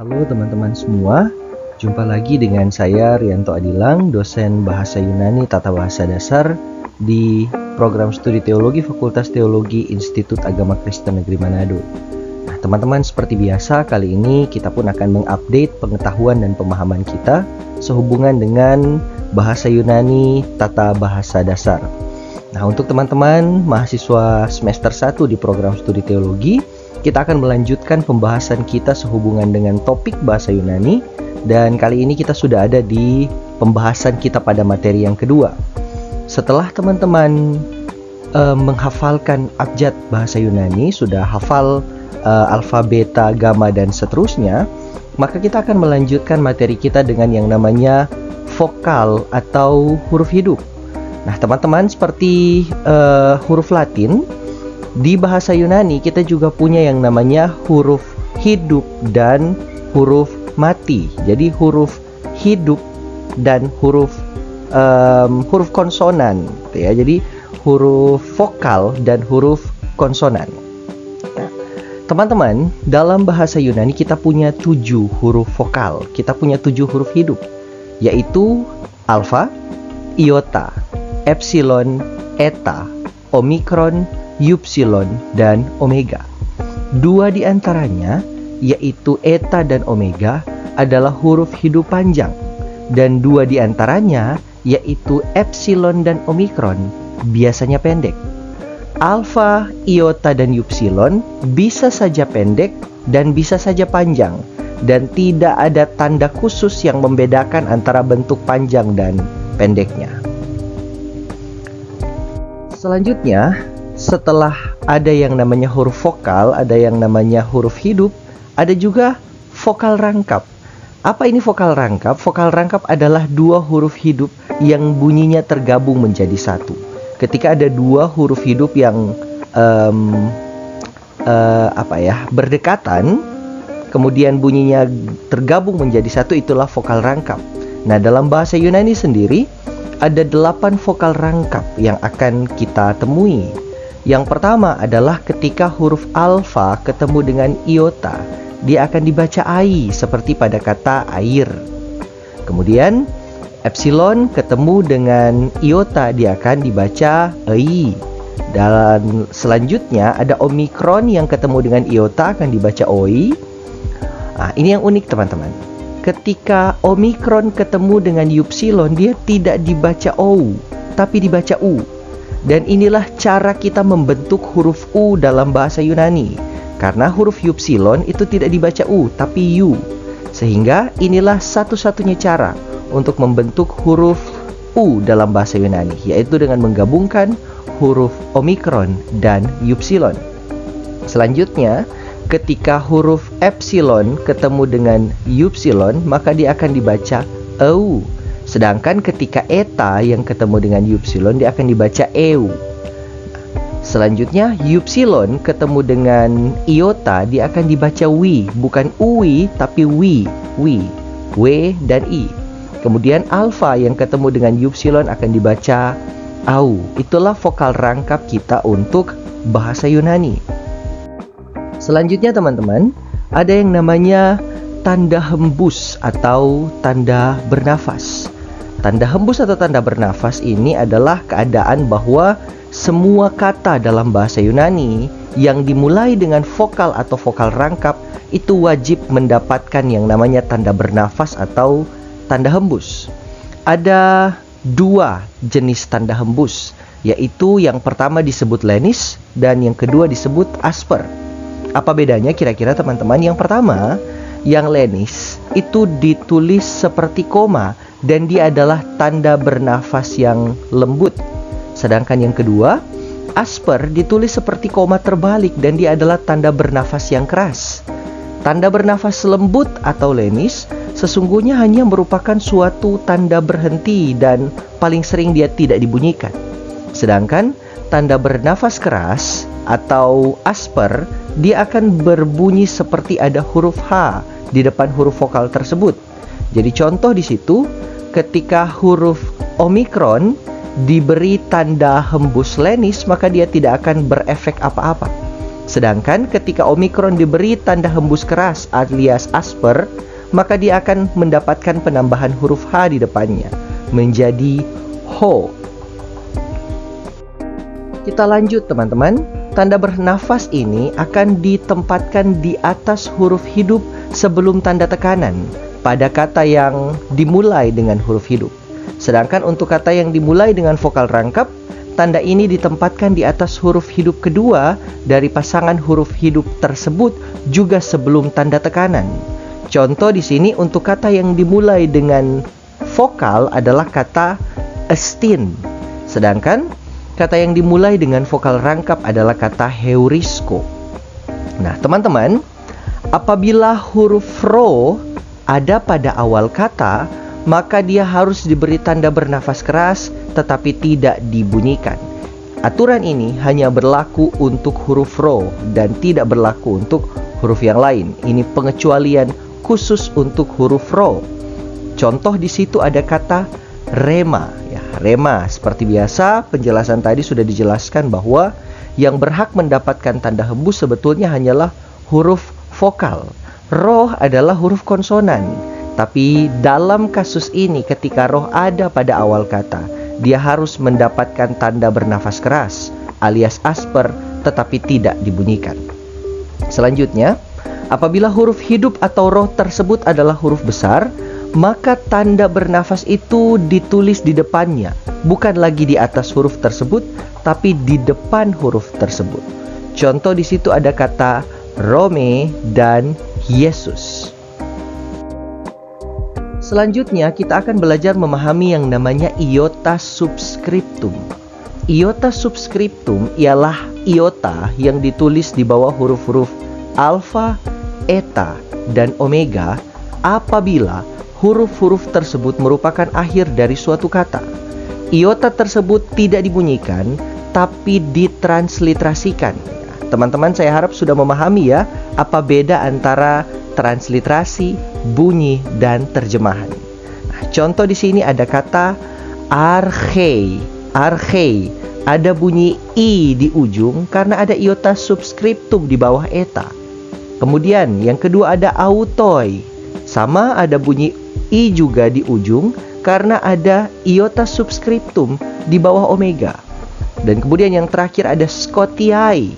Halo teman-teman semua, jumpa lagi dengan saya Rianto Adilang, dosen Bahasa Yunani Tata Bahasa Dasar di Program Studi Teologi Fakultas Teologi Institut Agama Kristen Negeri Manado. Nah teman-teman, seperti biasa kali ini kita pun akan mengupdate pengetahuan dan pemahaman kita sehubungan dengan Bahasa Yunani Tata Bahasa Dasar. Nah untuk teman-teman mahasiswa semester 1 di Program Studi Teologi, kita akan melanjutkan pembahasan kita sehubungan dengan topik bahasa Yunani, dan kali ini kita sudah ada di pembahasan kita pada materi yang kedua. Setelah teman-teman menghafalkan abjad bahasa Yunani, sudah hafal alfa, beta, gamma, dan seterusnya, maka kita akan melanjutkan materi kita dengan yang namanya vokal atau huruf hidup. Nah teman-teman, seperti huruf Latin, di bahasa Yunani kita juga punya yang namanya huruf hidup dan huruf mati. Jadi huruf hidup dan huruf konsonan, ya. Jadi huruf vokal dan huruf konsonan. Nah, teman-teman, dalam bahasa Yunani kita punya 7 huruf vokal, kita punya 7 huruf hidup, yaitu alfa, iota, epsilon, eta, omikron, upsilon, dan omega. 2 di antaranya, yaitu eta dan omega, adalah huruf hidup panjang, dan 2 di antaranya, yaitu epsilon dan omikron, biasanya pendek. Alfa, iota, dan upsilon bisa saja pendek dan bisa saja panjang, dan tidak ada tanda khusus yang membedakan antara bentuk panjang dan pendeknya. Selanjutnya, setelah ada yang namanya huruf vokal, ada yang namanya huruf hidup, ada juga vokal rangkap. Apa ini vokal rangkap? Vokal rangkap adalah 2 huruf hidup yang bunyinya tergabung menjadi satu. Ketika ada 2 huruf hidup yang berdekatan, kemudian bunyinya tergabung menjadi satu, itulah vokal rangkap. Nah, dalam bahasa Yunani sendiri ada 8 vokal rangkap yang akan kita temui. Yang pertama adalah ketika huruf alfa ketemu dengan iota, dia akan dibaca ai seperti pada kata air. Kemudian epsilon ketemu dengan iota, dia akan dibaca ei. Dan selanjutnya ada omikron yang ketemu dengan iota akan dibaca oi. Nah, ini yang unik teman-teman. Ketika omikron ketemu dengan upsilon, dia tidak dibaca ou, tapi dibaca u. Dan inilah cara kita membentuk huruf U dalam bahasa Yunani. Karena huruf upsilon itu tidak dibaca U, tapi U. Sehingga inilah satu-satunya cara untuk membentuk huruf U dalam bahasa Yunani, yaitu dengan menggabungkan huruf omikron dan upsilon. Selanjutnya, ketika huruf epsilon ketemu dengan upsilon, maka dia akan dibaca EU. Sedangkan ketika eta yang ketemu dengan upsilon, dia akan dibaca eu. Selanjutnya upsilon ketemu dengan iota, dia akan dibaca wi, bukan uwi tapi wi, w dan i. Kemudian alfa yang ketemu dengan upsilon akan dibaca au. Itulah vokal rangkap kita untuk bahasa Yunani. Selanjutnya teman-teman, ada yang namanya tanda hembus atau tanda bernafas. Tanda hembus atau tanda bernafas ini adalah keadaan bahwa semua kata dalam bahasa Yunani yang dimulai dengan vokal atau vokal rangkap itu wajib mendapatkan yang namanya tanda bernafas atau tanda hembus. Ada 2 jenis tanda hembus, yaitu yang pertama disebut lenis dan yang kedua disebut asper. Apa bedanya kira-kira teman-teman? Yang pertama, yang lenis itu ditulis seperti koma dan dia adalah tanda bernafas yang lembut. Sedangkan yang kedua, asper, ditulis seperti koma terbalik dan dia adalah tanda bernafas yang keras. Tanda bernafas lembut atau lenis sesungguhnya hanya merupakan suatu tanda berhenti dan paling sering dia tidak dibunyikan. Sedangkan tanda bernafas keras atau asper, dia akan berbunyi seperti ada huruf H di depan huruf vokal tersebut. Jadi contoh di situ, ketika huruf omikron diberi tanda hembus lenis, maka dia tidak akan berefek apa-apa. Sedangkan ketika Omikron diberi tanda hembus keras alias asper, maka dia akan mendapatkan penambahan huruf H di depannya, menjadi ho. Kita lanjut teman-teman. Tanda bernafas ini akan ditempatkan di atas huruf hidup sebelum tanda tekanan pada kata yang dimulai dengan huruf hidup. Sedangkan untuk kata yang dimulai dengan vokal rangkap, tanda ini ditempatkan di atas huruf hidup kedua dari pasangan huruf hidup tersebut juga sebelum tanda tekanan. Contoh di sini untuk kata yang dimulai dengan vokal adalah kata estin. Sedangkan kata yang dimulai dengan vokal rangkap adalah kata heurisko. Nah, teman-teman, apabila huruf ro ada pada awal kata, maka dia harus diberi tanda bernafas keras tetapi tidak dibunyikan. Aturan ini hanya berlaku untuk huruf ro dan tidak berlaku untuk huruf yang lain. Ini pengecualian khusus untuk huruf ro. Contoh di situ ada kata rema. Rema, seperti biasa penjelasan tadi sudah dijelaskan bahwa yang berhak mendapatkan tanda hembus sebetulnya hanyalah huruf vokal. Roh adalah huruf konsonan. Tapi dalam kasus ini ketika roh ada pada awal kata, dia harus mendapatkan tanda bernafas keras alias asper tetapi tidak dibunyikan. Selanjutnya, apabila huruf hidup atau roh tersebut adalah huruf besar, maka tanda bernafas itu ditulis di depannya, bukan lagi di atas huruf tersebut, tapi di depan huruf tersebut. Contoh di situ ada kata Rome dan Yesus. Selanjutnya kita akan belajar memahami yang namanya iota subscriptum. Iota subscriptum ialah iota yang ditulis di bawah huruf-huruf alfa, eta, dan omega apabila huruf-huruf tersebut merupakan akhir dari suatu kata. Iota tersebut tidak dibunyikan, tapi ditransliterasikan. Teman-teman, saya harap sudah memahami ya, apa beda antara transliterasi, bunyi, dan terjemahan. Nah, contoh di sini ada kata archei. Archei ada bunyi i di ujung karena ada iota subscriptum di bawah eta. Kemudian yang kedua ada autoi. Sama ada bunyi i juga di ujung karena ada iota subscriptum di bawah omega. Dan kemudian yang terakhir ada scotiai.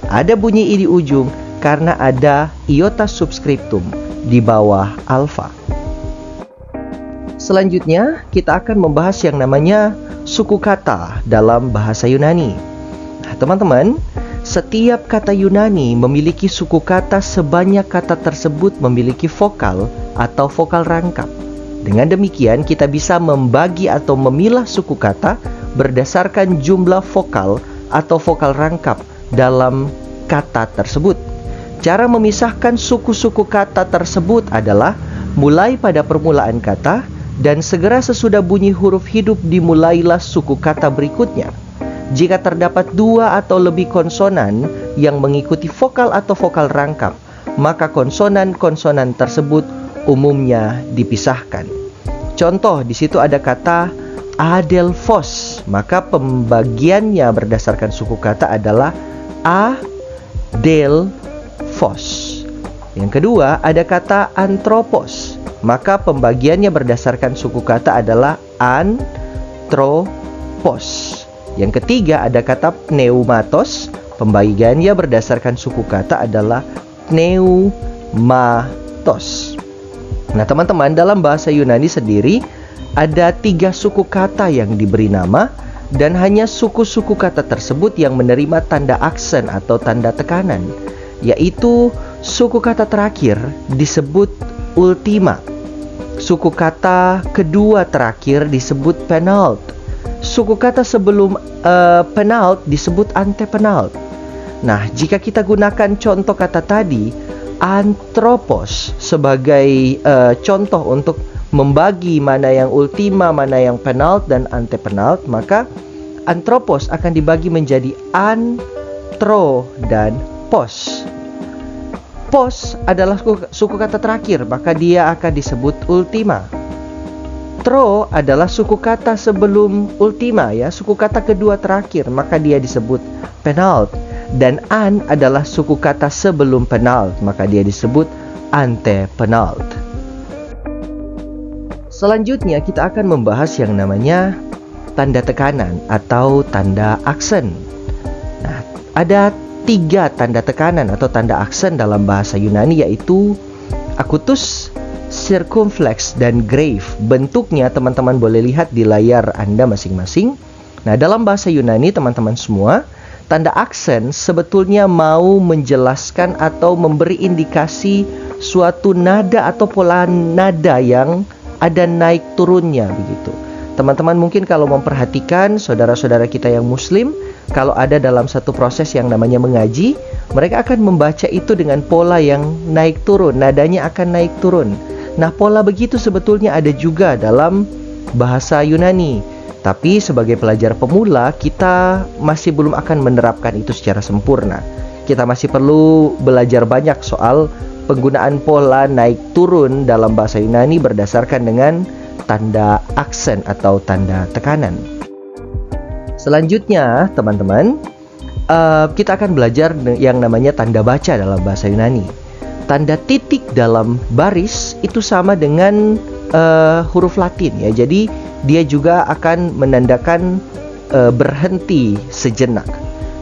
Ada bunyi i di ujung karena ada iota subscriptum di bawah alfa. Selanjutnya kita akan membahas yang namanya suku kata dalam bahasa Yunani. Nah, teman-teman, setiap kata Yunani memiliki suku kata sebanyak kata tersebut memiliki vokal atau vokal rangkap. Dengan demikian kita bisa membagi atau memilah suku kata berdasarkan jumlah vokal atau vokal rangkap dalam kata tersebut. Cara memisahkan suku-suku kata tersebut adalah mulai pada permulaan kata dan segera sesudah bunyi huruf hidup dimulailah suku kata berikutnya. Jika terdapat dua atau lebih konsonan yang mengikuti vokal atau vokal rangkap, maka konsonan-konsonan tersebut umumnya dipisahkan. Contoh di situ ada kata adelphos, maka pembagiannya berdasarkan suku kata adalah adelphos. Yang kedua ada kata anthropos, maka pembagiannya berdasarkan suku kata adalah anthropos. Yang ketiga ada kata pneumatos, pembagiannya berdasarkan suku kata adalah pneumatos. Nah teman-teman, dalam bahasa Yunani sendiri ada 3 suku kata yang diberi nama, dan hanya suku-suku kata tersebut yang menerima tanda aksen atau tanda tekanan, yaitu suku kata terakhir disebut ultima, suku kata kedua terakhir disebut penult, suku kata sebelum penult disebut antepenult. Nah, jika kita gunakan contoh kata tadi anthropos sebagai contoh untuk membagi mana yang ultima, mana yang penult dan antepenult, maka anthropos akan dibagi menjadi antro dan pos. Pos adalah suku kata terakhir, maka dia akan disebut ultima. Tro adalah suku kata sebelum ultima, ya, suku kata kedua terakhir, maka dia disebut penult. Dan an adalah suku kata sebelum penalt, maka dia disebut antepenalt. Selanjutnya kita akan membahas yang namanya tanda tekanan atau tanda aksen. Nah, ada 3 tanda tekanan atau tanda aksen dalam bahasa Yunani, yaitu akutus, circumflex, dan grave. Bentuknya teman-teman boleh lihat di layar Anda masing-masing. Nah, dalam bahasa Yunani teman-teman semua, tanda aksen sebetulnya mau menjelaskan atau memberi indikasi suatu nada atau pola nada yang ada naik turunnya begitu. Teman-teman mungkin kalau memperhatikan saudara-saudara kita yang muslim, kalau ada dalam satu proses yang namanya mengaji, mereka akan membaca itu dengan pola yang naik turun, nadanya akan naik turun. Nah, pola begitu sebetulnya ada juga dalam bahasa Yunani. Tapi sebagai pelajar pemula, kita masih belum akan menerapkan itu secara sempurna. Kita masih perlu belajar banyak soal penggunaan pola naik turun dalam bahasa Yunani berdasarkan dengan tanda aksen atau tanda tekanan. Selanjutnya, teman-teman, kita akan belajar yang namanya tanda baca dalam bahasa Yunani. Tanda titik dalam baris itu sama dengan huruf Latin ya. Jadi dia juga akan menandakan berhenti sejenak.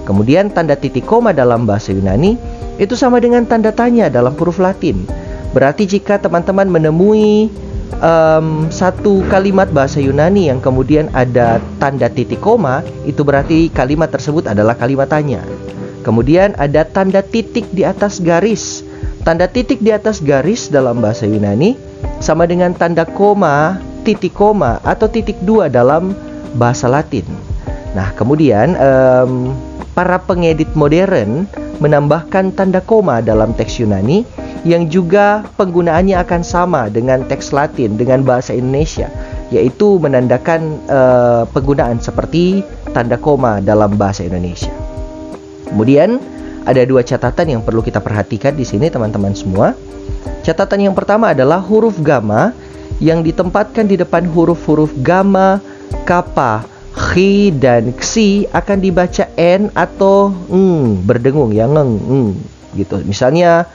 Kemudian tanda titik koma dalam bahasa Yunani itu sama dengan tanda tanya dalam huruf Latin. Berarti jika teman-teman menemui satu kalimat bahasa Yunani yang kemudian ada tanda titik koma, itu berarti kalimat tersebut adalah kalimat tanya. Kemudian ada tanda titik di atas garis. Tanda titik di atas garis dalam bahasa Yunani sama dengan tanda koma, titik koma, atau titik 2 dalam bahasa Latin. Nah, kemudian para pengedit modern menambahkan tanda koma dalam teks Yunani yang juga penggunaannya akan sama dengan teks Latin dengan bahasa Indonesia, yaitu menandakan penggunaan seperti tanda koma dalam bahasa Indonesia. Kemudian ada 2 catatan yang perlu kita perhatikan di sini teman-teman semua. Catatan yang pertama adalah huruf gamma yang ditempatkan di depan huruf-huruf gamma, kappa, khi, dan ksi akan dibaca n atau berdengung ya, gitu. Misalnya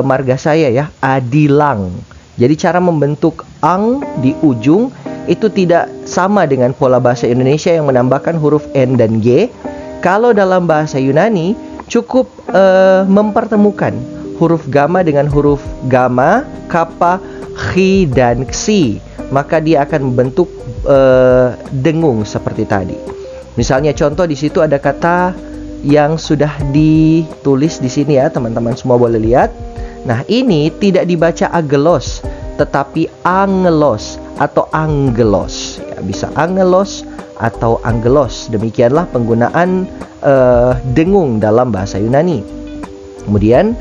marga saya ya, Adilang. Jadi cara membentuk ang di ujung itu tidak sama dengan pola bahasa Indonesia yang menambahkan huruf n dan g. Kalau dalam bahasa Yunani cukup mempertemukan huruf gamma dengan huruf gamma, kappa, khi, dan ksi, maka dia akan membentuk dengung seperti tadi. Misalnya contoh di situ ada kata yang sudah ditulis di sini ya, teman-teman semua boleh lihat. Nah, ini tidak dibaca agelos, tetapi angelos atau anggelos. Ya, bisa angelos atau anggelos. Demikianlah penggunaan dengung dalam bahasa Yunani. Kemudian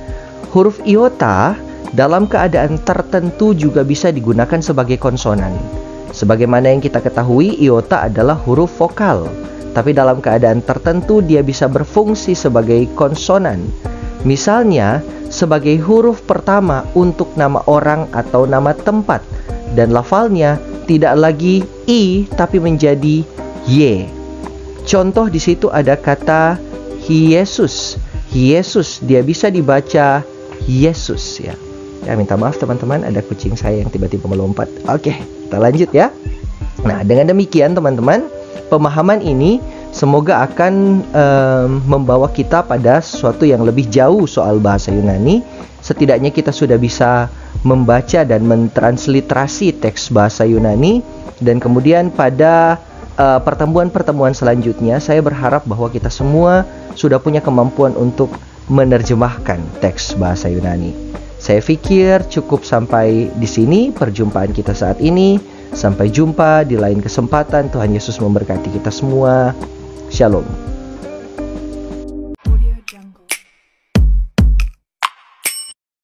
huruf iota dalam keadaan tertentu juga bisa digunakan sebagai konsonan. Sebagaimana yang kita ketahui, iota adalah huruf vokal, tapi dalam keadaan tertentu dia bisa berfungsi sebagai konsonan. Misalnya, sebagai huruf pertama untuk nama orang atau nama tempat, dan lafalnya tidak lagi i tapi menjadi y. Contoh di situ ada kata Yesus. Yesus dia bisa dibaca Yesus ya. Ya, minta maaf teman-teman, ada kucing saya yang tiba-tiba melompat. Oke, kita lanjut ya. Nah, dengan demikian teman-teman, pemahaman ini semoga akan membawa kita pada sesuatu yang lebih jauh soal bahasa Yunani. Setidaknya kita sudah bisa membaca dan mentransliterasi teks bahasa Yunani. Dan kemudian pada pertemuan-pertemuan selanjutnya, saya berharap bahwa kita semua sudah punya kemampuan untuk menerjemahkan teks bahasa Yunani. Saya pikir cukup sampai di sini perjumpaan kita saat ini. Sampai jumpa di lain kesempatan. Tuhan Yesus memberkati kita semua. Shalom.